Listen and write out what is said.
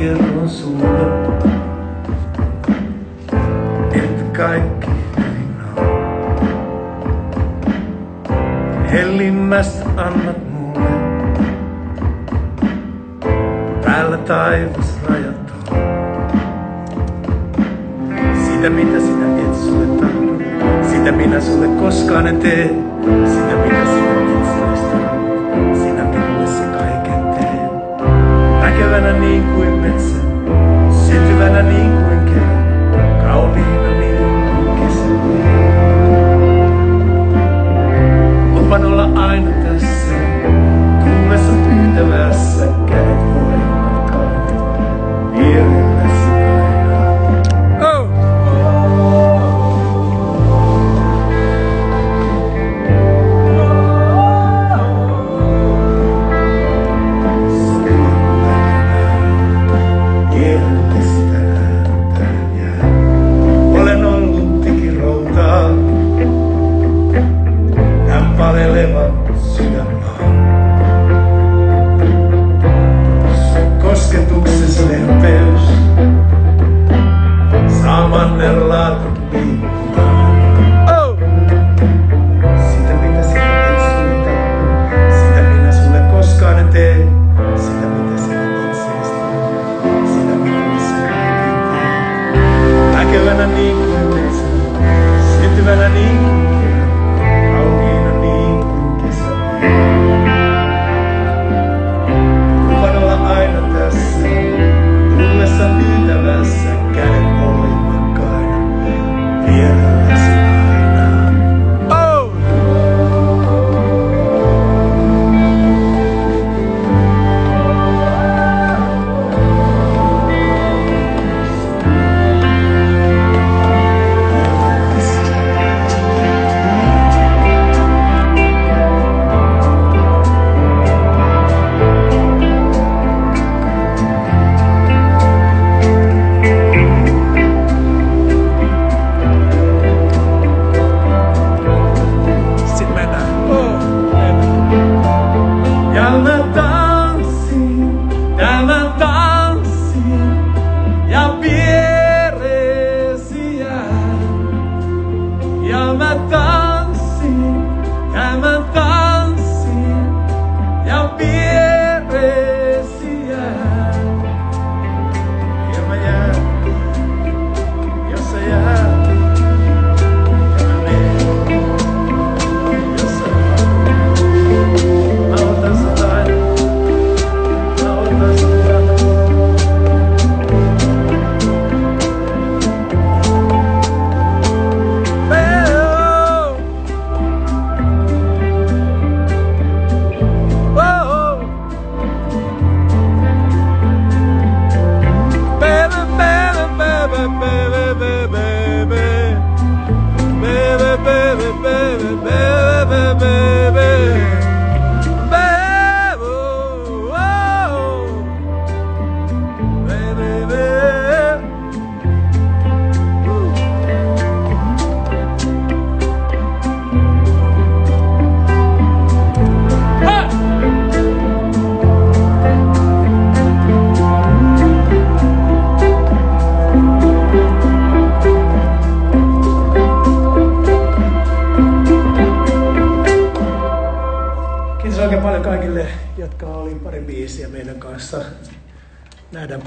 kerron sulle, että kaikki hyvin on. Hellimmästä annat mulle, päällä taivas rajaton. Sitä mitä sinä et sulle tahdo, sitä minä sulle koskaan en tee. Sitä mitä sinä et sellaista haluat, sinä minulle se kaiken tee. Näkevänä niin kuin metsä, syntyvänä niin kuin kevät, kauniina niin kuin kesä. Lupaan olla aina tässä, tuulessa pyytävässä, kädet voimakkaan vierelläsi aina. Oh! Paleleva sydänmaa. Sun kosketuksesi lempeys saa mannerlaatat liikkumaan. Oh! Sitä mitä sinä et sulle tahdo, sitä minä sulle koskaan en tee. Sitä mitä sinä et seistä, sitä minulle se kaiken tee. Näkevänä niin kuin metsä, syntyvänä niin kuin kiitos oikein paljon kaikille, jotka oli pari biisiä meidän kanssa. Nähdään